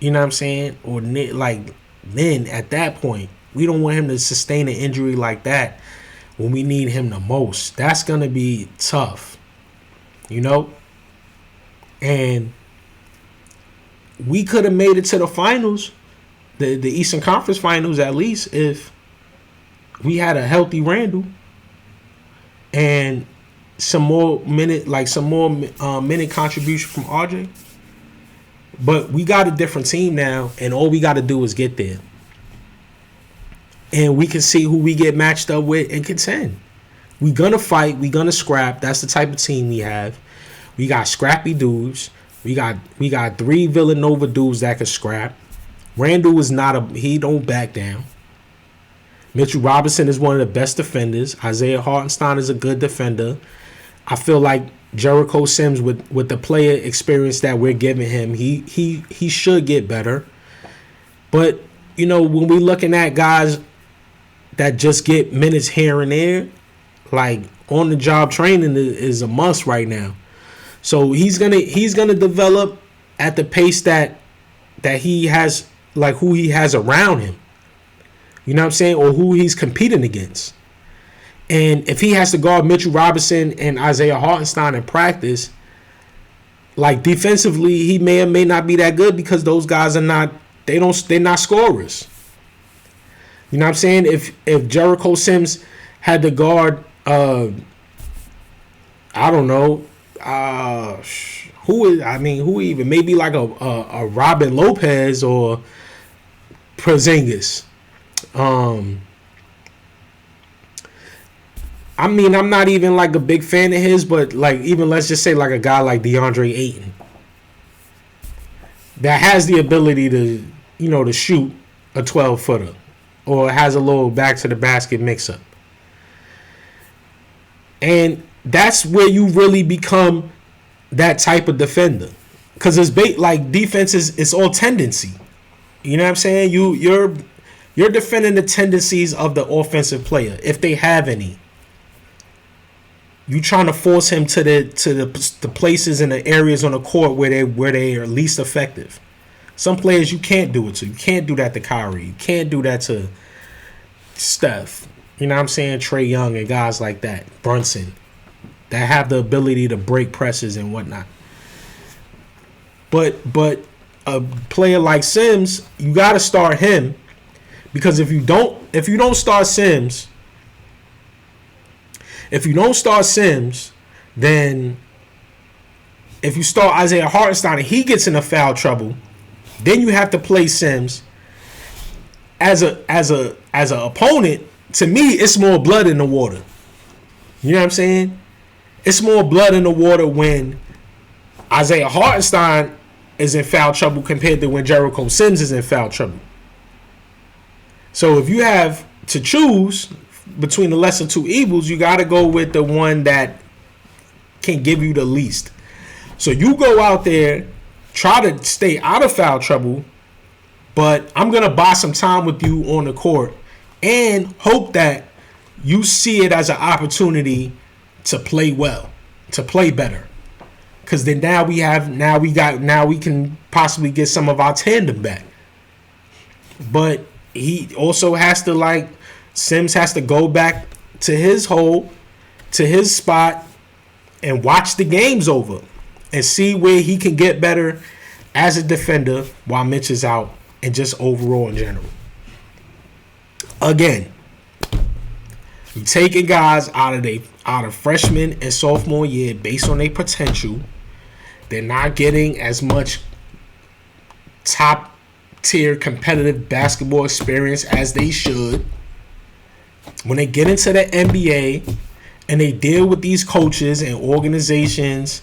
[SPEAKER 1] You know what I'm saying? Or like then at that point, we don't want him to sustain an injury like that when we need him the most. That's gonna be tough, you know. And we could have made it to the finals, the Eastern Conference Finals at least, if we had a healthy Randall and some more minute contribution from RJ. But we got a different team now, and all we got to do is get there. And we can see who we get matched up with and contend. We gonna fight. We gonna scrap. That's the type of team we have. We got scrappy dudes. We got 3 Villanova dudes that can scrap. Randall is he don't back down. Mitchell Robinson is one of the best defenders. Isaiah Hartenstein is a good defender. I feel like Jericho Sims, with the player experience that we're giving him, he should get better. But, you know, when we're looking at guys that just get minutes here and there, like on-the-job training is a must right now. So he's gonna develop at the pace that he has, like who he has around him. You know what I'm saying? Or who he's competing against. And if he has to guard Mitchell Robinson and Isaiah Hartenstein in practice, like defensively, he may or may not be that good because those guys they're not scorers. You know what I'm saying? If Jericho Sims had to guard, I don't know, who even, maybe like a Robin Lopez or Porzingis. I mean, I'm not even like a big fan of his, but like even let's just say like a guy like DeAndre Ayton that has the ability to, you know, to shoot a 12-footer or has a little back to the basket mix-up. And that's where you really become that type of defender. Because it's like defense it's all tendency. You know what I'm saying? You're defending the tendencies of the offensive player, if they have any. You trying to force him to the places and the areas on the court where they are least effective. Some players you can't do it to. You can't do that to Kyrie. You can't do that to Steph. You know what I'm saying? Trae Young and guys like that. Brunson. That have the ability to break presses and whatnot. But a player like Sims, you got to start him, because if you don't start Sims, then if you start Isaiah Hartenstein and he gets into foul trouble, then you have to play Sims as a opponent. To me, it's more blood in the water. You know what I'm saying? It's more blood in the water when Isaiah Hartenstein is in foul trouble compared to when Jericho Sims is in foul trouble. So if you have to choose between the lesser two evils, you got to go with the one that can give you the least. So you go out there, try to stay out of foul trouble, but I'm going to buy some time with you on the court and hope that you see it as an opportunity to play well, to play better. Because then now we can possibly get some of our tandem back. But he also has to, Sims has to go back to his hole, to his spot, and watch the games over and see where he can get better as a defender while Mitch is out and just overall in general. Again, you taking guys out of freshman and sophomore year based on their potential. They're not getting as much top tier competitive basketball experience as they should. When they get into the NBA and they deal with these coaches and organizations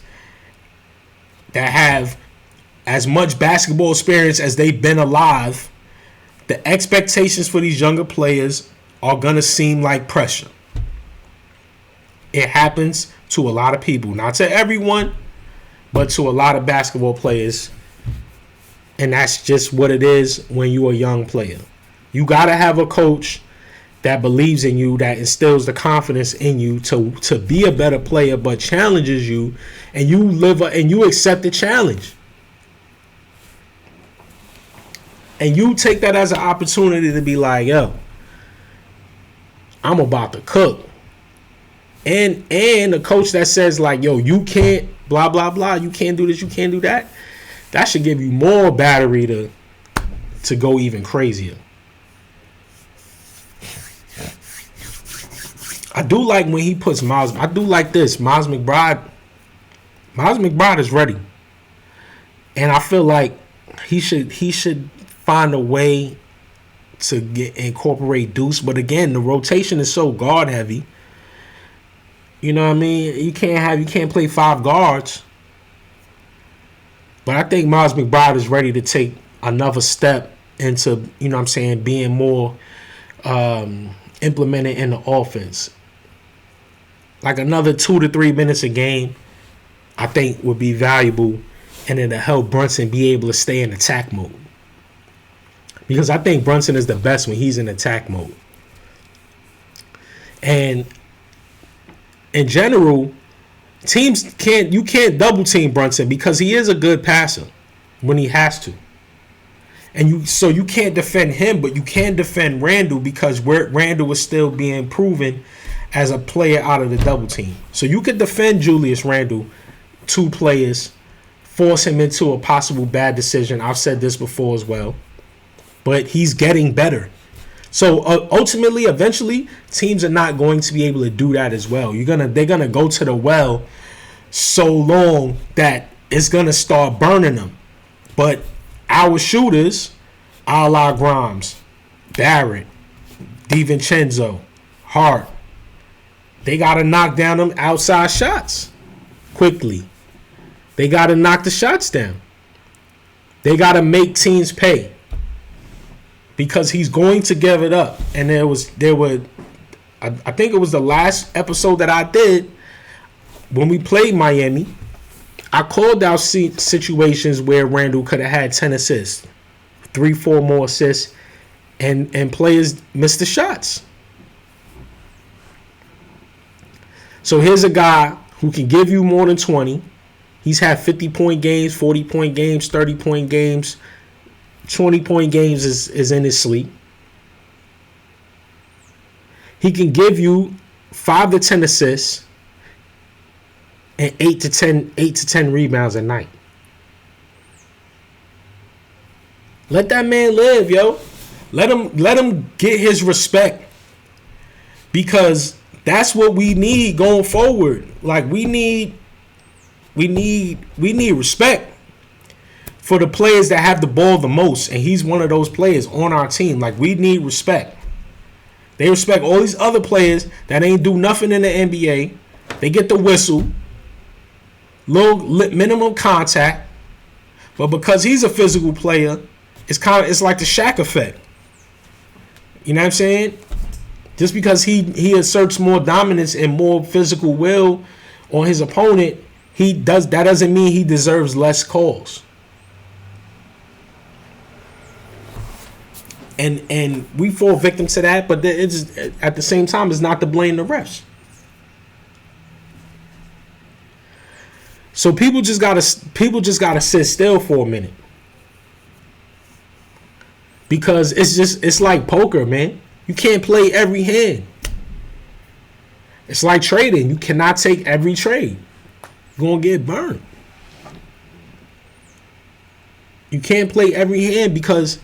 [SPEAKER 1] that have as much basketball experience as they've been alive, the expectations for these younger players are going to seem like pressure. It happens to a lot of people. Not to everyone, but to a lot of basketball players. And that's just what it is when you're a young player. You got to have a coach that believes in you, that instills the confidence in you to be a better player, but challenges you, and you accept the challenge. And you take that as an opportunity to be like, yo, I'm about to cook. And a coach that says like, yo, you can't blah, blah, blah. You can't do this. You can't do that. That should give you more battery to go even crazier. I do like when he puts Miles. I do like this. Miles McBride is ready. And I feel like he should find a way to incorporate Deuce. But again, the rotation is so guard heavy. You know what I mean? You can't play 5 guards. But I think Miles McBride is ready to take another step into, you know what I'm saying, being more implemented in the offense. Like another 2 to 3 minutes a game, I think would be valuable, and it'll help Brunson be able to stay in attack mode. Because I think Brunson is the best when he's in attack mode. And in general, you can't double team Brunson because he is a good passer when he has to. And you can't defend him, but you can defend Randle because Randle is still being proven as a player out of the double team. So you could defend Julius Randle, 2 players, force him into a possible bad decision. I've said this before as well. But he's getting better. So ultimately, eventually, teams are not going to be able to do that as well. They're gonna go to the well so long that it's gonna start burning them. But our shooters, a la Grimes, Barrett, DiVincenzo, Hart, they gotta knock down them outside shots quickly. They gotta knock the shots down. They gotta make teams pay. Because he's going to give it up. And I think it was the last episode that I did when we played Miami. I called out situations where Randle could have had 10 assists, 3-4 more assists, and players missed the shots. So here's a guy who can give you more than 20. He's had 50-point games, 40-point games, 30-point games. 20-point games is in his sleep. He can give you 5 to 10 assists and 8 to 10 rebounds a night. Let that man live, yo. Let him get his respect, because that's what we need going forward. Like we need respect for the players that have the ball the most, and he's one of those players on our team. Like, we need respect. They respect all these other players that ain't do nothing in the NBA. They get the whistle, low minimum contact, but because he's a physical player, it's like the Shaq effect. You know what I'm saying? Just because he asserts more dominance and more physical will on his opponent, that doesn't mean he deserves less calls. And we fall victim to that, but it's at the same time, it's not to blame the refs. So people just gotta sit still for a minute, because it's like poker, man. You can't play every hand. It's like trading. You cannot take every trade. You're gonna get burned. You can't play every hand because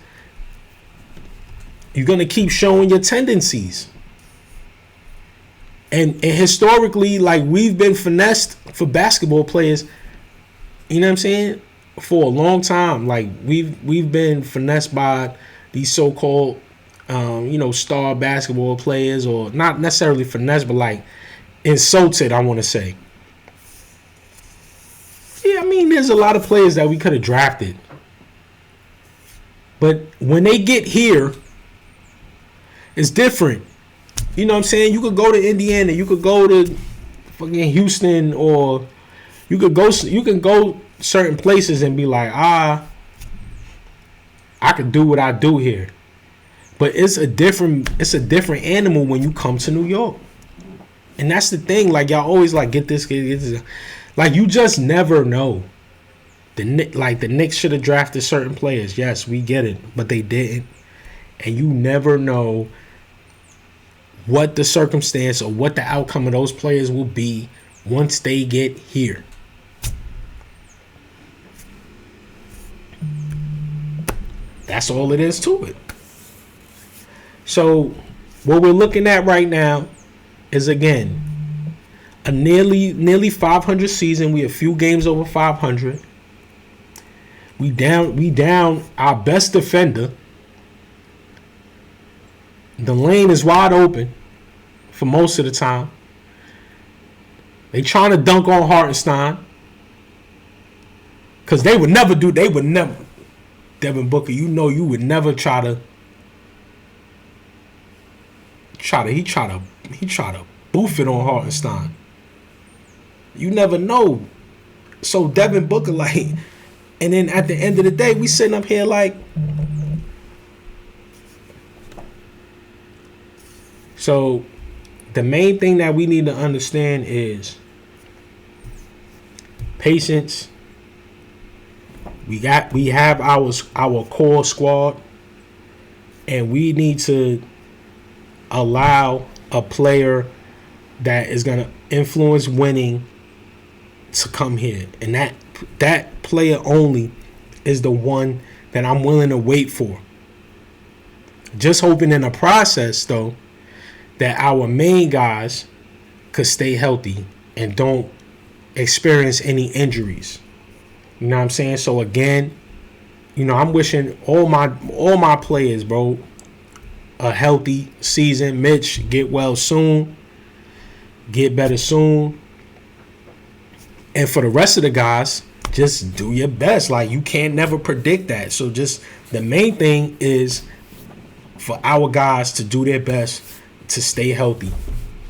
[SPEAKER 1] you're going to keep showing your tendencies. And historically, like, we've been finessed for basketball players, you know what I'm saying, for a long time. Like, we've been finessed by these so-called, star basketball players, or not necessarily finessed, but like insulted, I want to say. Yeah, I mean, there's a lot of players that we could have drafted. But when they get here, it's different. You know what I'm saying? You could go to Indiana, you could go to fucking Houston, or you can go certain places and be like, I could do what I do here. But it's a different animal when you come to New York. And that's the thing. Like, y'all always like, get this. Like, you just never know. the Knicks should have drafted certain players. Yes, we get it, but they didn't. And you never know what the circumstance or what the outcome of those players will be once they get here. That's all it is to it. So what we're looking at right now is, again, a nearly 500 season. We a few games over 500. We down our best defender. The lane is wide open for most of the time. They trying to dunk on Hartenstein because they would never. Devin Booker, you would never try to boof it on Hartenstein. You never know. So Devin Booker, and then at the end of the day, we sitting up here so the main thing that we need to understand is patience. We have our core squad, and we need to allow a player that is going to influence winning to come here. And that player only is the one that I'm willing to wait for. Just hoping in the process, though, that our main guys could stay healthy and don't experience any injuries. You know what I'm saying? So again, I'm wishing all my players, bro, a healthy season. Mitch, get well soon. Get better soon. And for the rest of the guys, just do your best. You can't never predict that. So just the main thing is for our guys to do their best to stay healthy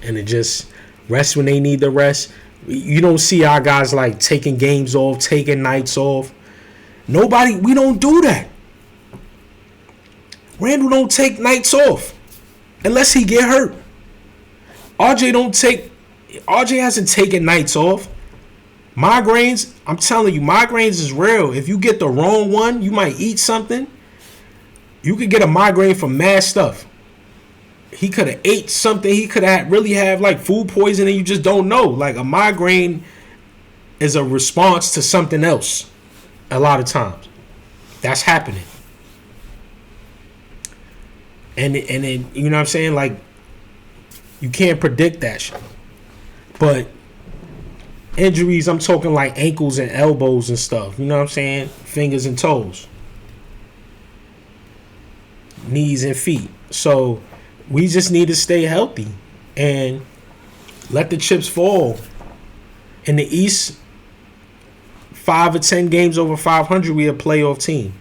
[SPEAKER 1] and to just rest when they need to rest. You don't see our guys taking games off, taking nights off. We don't do that. Randall don't take nights off unless he get hurt. RJ hasn't taken nights off. Migraines, I'm telling you, migraines is real. If you get the wrong one, you might eat something. You could get a migraine from mad stuff. He could have ate something. He could have really have food poisoning. You just don't know. A migraine is a response to something else. A lot of times, that's happening. And then you know what I'm saying. You can't predict that shit. But injuries, I'm talking ankles and elbows and stuff. You know what I'm saying? Fingers and toes, knees and feet. So we just need to stay healthy and let the chips fall. In the East, 5 or 10 games over 500, we a playoff team.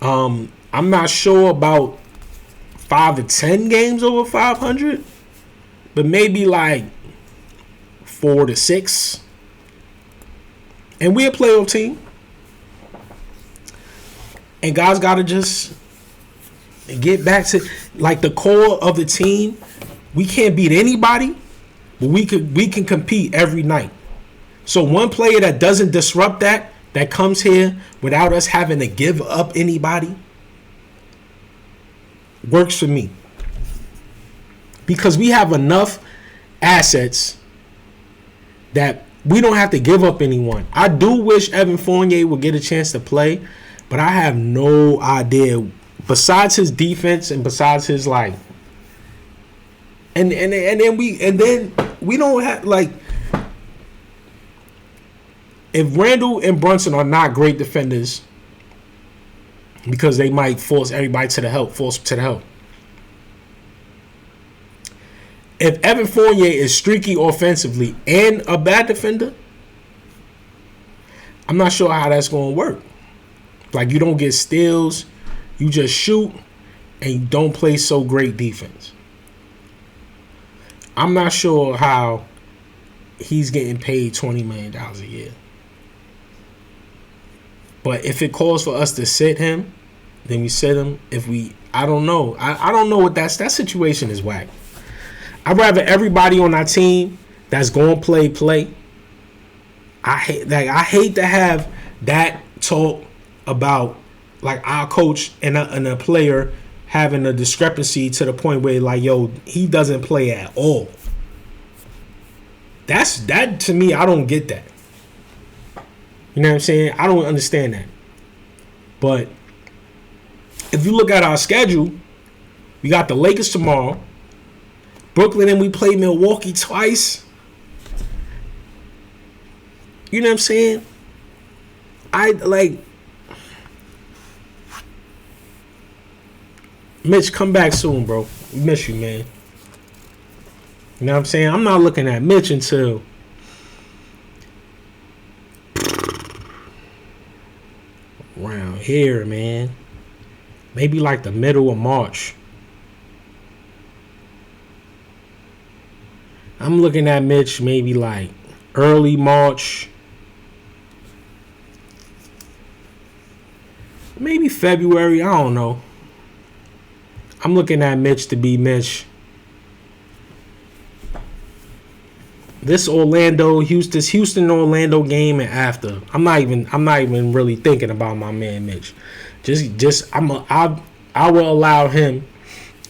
[SPEAKER 1] I'm not sure about 5 to 10 games over 500, but maybe 4 to 6. And we a playoff team. And guys got to just get back to the core of the team. We can't beat anybody, but we can compete every night. So one player that doesn't disrupt that comes here without us having to give up anybody, works for me. Because we have enough assets that we don't have to give up anyone. I do wish Evan Fournier would get a chance to play, but I have no idea. Besides his defense and besides his and then we don't have if Randall and Brunson are not great defenders because they might force everybody to the help. If Evan Fournier is streaky offensively and a bad defender, I'm not sure how that's going to work. You don't get steals. You just shoot, and you don't play so great defense. I'm not sure how he's getting paid $20 million a year. But if it calls for us to sit him, then we sit him. I don't know. I don't know what that situation is whack. I'd rather everybody on our team that's going to play. I hate to have that talk about like our coach and a player having a discrepancy to the point where like, yo, he doesn't play at all. That to me, I don't get that. You know what I'm saying? I don't understand that. But if you look at our schedule, we got the Lakers tomorrow, Brooklyn, and we play Milwaukee twice. You know what I'm saying? Mitch, come back soon, bro. We miss you, man. You know what I'm saying? I'm not looking at Mitch until around here, man. Maybe like the middle of March. I'm looking at Mitch maybe like early March. Maybe February. I don't know. I'm looking at Mitch to be Mitch. This Houston Orlando game and after. I'm not even really thinking about my man Mitch. I will allow him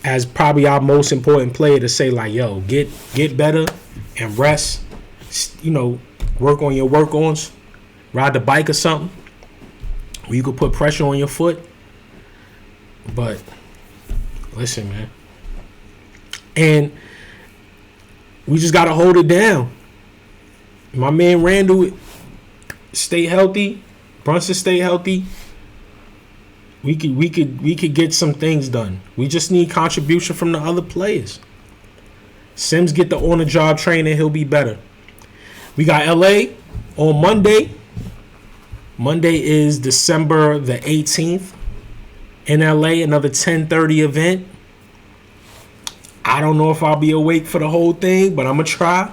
[SPEAKER 1] as probably our most important player to say like, yo, get better and rest. You know, work on your work-ons, ride the bike or something, where you could put pressure on your foot. But listen, man, and we just gotta hold it down. My man Randall stay healthy, Brunson stay healthy. We could get some things done. We just need contribution from the other players. Sims get the on-the-job training, he'll be better. We got LA on Monday. Monday is December the 18th. In LA, another 10:30 event. I don't know if I'll be awake for the whole thing, but I'm going to try.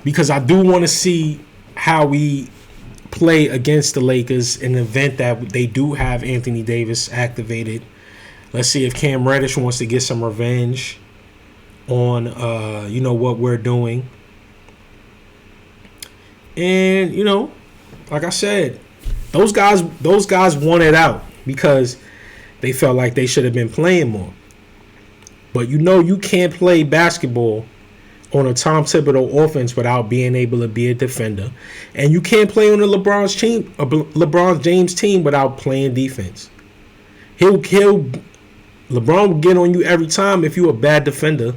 [SPEAKER 1] Because I do want to see how we play against the Lakers in an event that they do have Anthony Davis activated. Let's see if Cam Reddish wants to get some revenge on what we're doing. And, like I said, those guys won it out because they felt like they should have been playing more. But you can't play basketball on a Tom Thibodeau offense without being able to be a defender. And you can't play on a LeBron James team without playing defense. LeBron will get on you every time if you're a bad defender,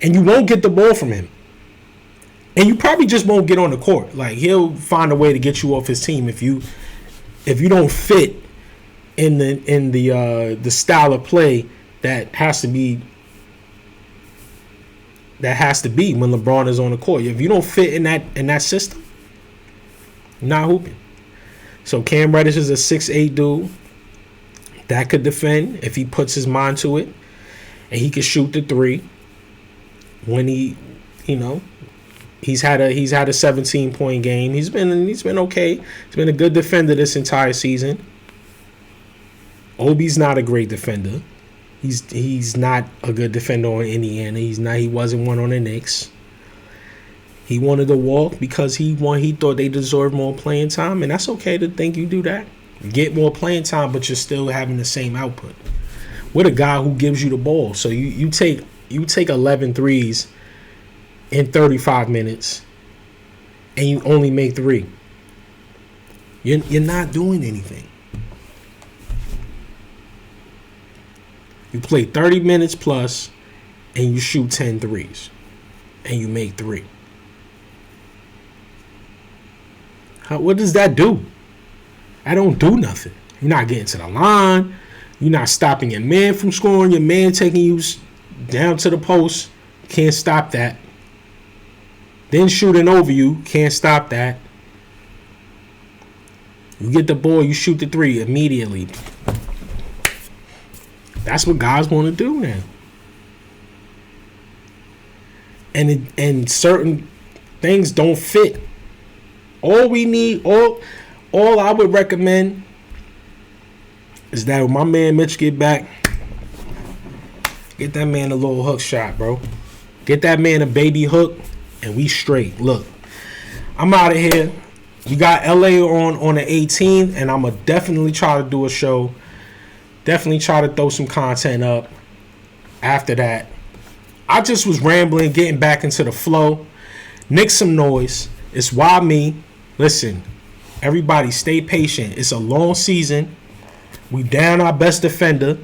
[SPEAKER 1] and you won't get the ball from him. And you probably just won't get on the court. Like, he'll find a way to get you off his team if you don't fit in the style of play that has to be when LeBron is on the court. If you don't fit in that system, you're not hooping. So Cam Reddish is a 6'8" dude that could defend if he puts his mind to it, and he could shoot the three. When he's had a 17-point game. He's been okay. He's been a good defender this entire season. Obi's not a great defender. He's not a good defender on Indiana. He wasn't one on the Knicks. He wanted to walk because he thought they deserved more playing time, and that's okay to think you do that. Get more playing time, but you're still having the same output. With a guy who gives you the ball. So you take 11 threes in 35 minutes and you only make 3. You're not doing anything. You play 30 minutes plus and you shoot 10 threes and you make 3. What does that do? I don't do nothing. You're not getting to the line. You're not stopping your man from scoring. Your man taking you down to the post. Can't stop that. Then shooting over you. Can't stop that. You get the ball. You shoot the 3 immediately. That's what guys want to do now. And certain things don't fit. All I would recommend is that when my man Mitch get back, get that man a little hook shot, bro. Get that man a baby hook, and we straight. Look, I'm out of here. We got LA on the 18th, and I'm gonna definitely try to do a show. Definitely try to throw some content up after that. I just was rambling, getting back into the flow. Knick Some Noise. It's why me. Listen, everybody stay patient. It's a long season. We down our best defender.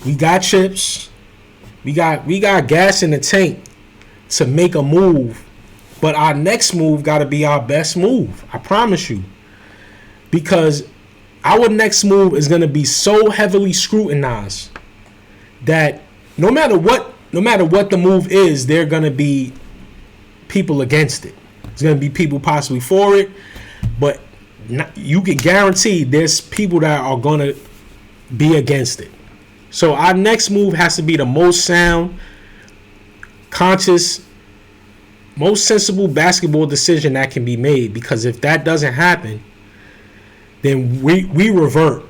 [SPEAKER 1] We got chips. We got gas in the tank to make a move. But our next move got to be our best move. I promise you. Because our next move is going to be so heavily scrutinized that no matter what the move is, there are going to be people against it. There's going to be people possibly for it. But you can guarantee there's people that are going to be against it. So our next move has to be the most sound, conscious, most sensible basketball decision that can be made. Because if that doesn't happen, then we revert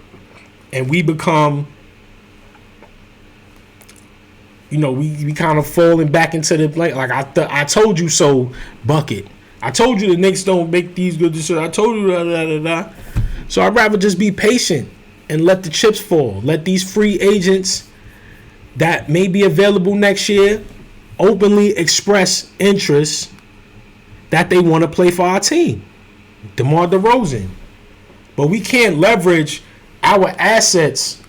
[SPEAKER 1] and we become, we kind of falling back into the like I told you so bucket. I told you the Knicks don't make these good decisions. I told you da. So I'd rather just be patient and let the chips fall. Let these free agents that may be available next year openly express interest that they want to play for our team. DeMar DeRozan. But we can't leverage our assets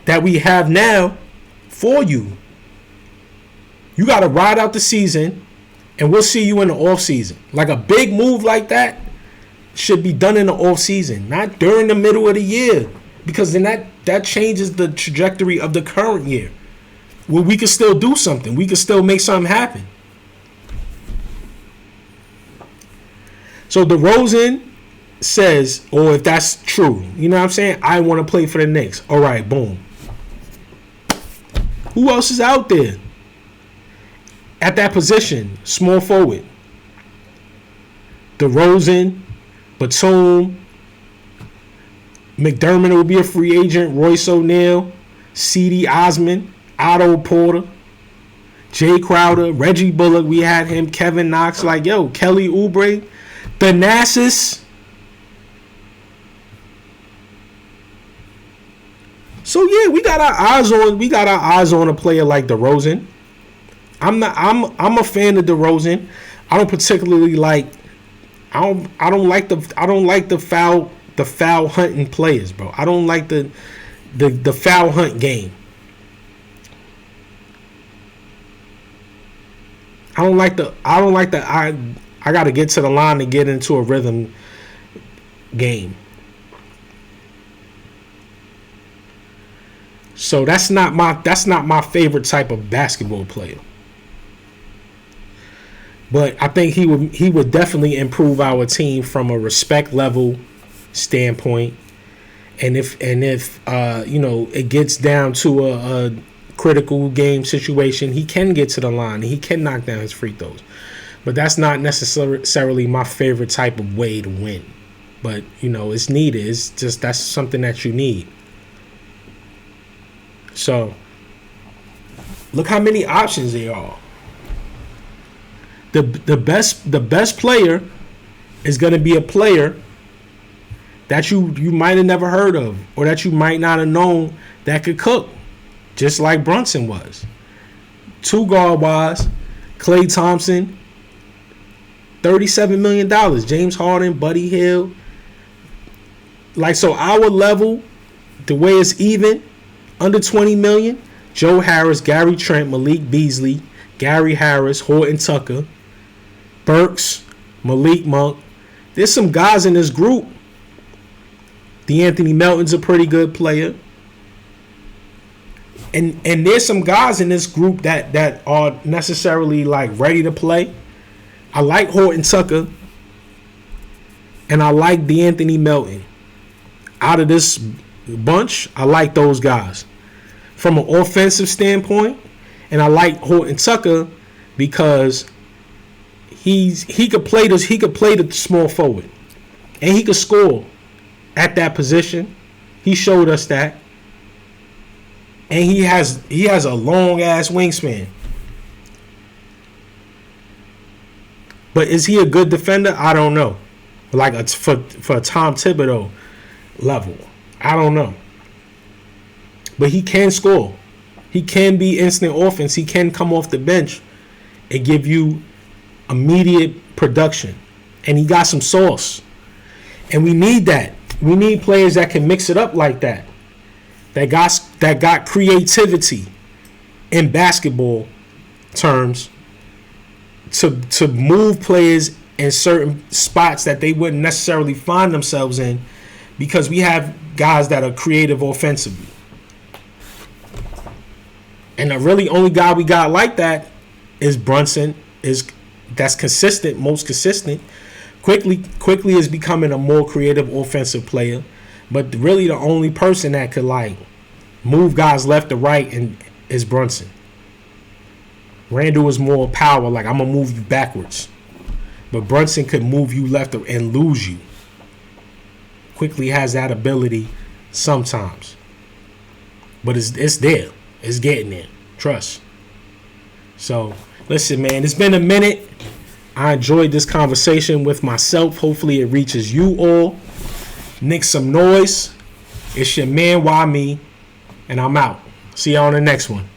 [SPEAKER 1] that we have now for you. You got to ride out the season, and we'll see you in the off season. Like a big move like that should be done in the off season, not during the middle of the year, because then that changes the trajectory of the current year. Well, we can still do something. We can still make something happen. So DeRozan says, or if that's true, you know what I'm saying? I want to play for the Knicks. All right, boom. Who else is out there at that position? Small forward. DeRozan, Batum, McDermott will be a free agent. Royce O'Neal, C.D. Osman, Otto Porter, Jay Crowder, Reggie Bullock. We had him. Kevin Knox. Like, yo, Kelly Oubre, Thanasis. So yeah, we got our eyes on a player like DeRozan. I'm a fan of DeRozan. I don't particularly like. I don't like the foul hunting players, bro. I don't like the foul hunt game. I got to get to the line to get into a rhythm game. So that's not my favorite type of basketball player. But I think he would definitely improve our team from a respect level standpoint. And if it gets down to a critical game situation, he can get to the line. He can knock down his free throws. But that's not necessarily my favorite type of way to win. But, it's needed. It's just that's something that you need. So, look how many options there are. The best player is going to be a player that you might have never heard of, or that you might not have known that could cook, just like Brunson was. Two guard wise, Klay Thompson, $37 million. James Harden, Buddy Hield. Like, so our level, the way it's even, under $20 million, Joe Harris, Gary Trent, Malik Beasley, Gary Harris, Horton Tucker, Burks, Malik Monk. There's some guys in this group. DeAnthony Melton's a pretty good player. And there's some guys in this group that are necessarily like ready to play. I like Horton Tucker. And I like DeAnthony Melton. Out of this bunch, I like those guys. From an offensive standpoint, and I like Horton Tucker because he could play the small forward, and he could score at that position. He showed us that, and he has a long ass wingspan. But is he a good defender? I don't know. Like for a Tom Thibodeau level, I don't know. But he can score. He can be instant offense. He can come off the bench and give you immediate production. And he got some sauce. And we need that. We need players that can mix it up like that. That got creativity in basketball terms to move players in certain spots that they wouldn't necessarily find themselves in, because we have guys that are creative offensively. And the really only guy we got like that is Brunson. That's consistent, most consistent. Quickly is becoming a more creative offensive player, but really the only person that could like move guys left to right and is Brunson. Randall is more power, like I'm gonna move you backwards, but Brunson could move you left and lose you. Quickly has that ability sometimes, but it's there. It's getting there. Trust. So listen, man, it's been a minute. I enjoyed this conversation with myself. Hopefully it reaches you all. Knick Some Noise. It's your man, Why Me? And I'm out. See y'all on the next one.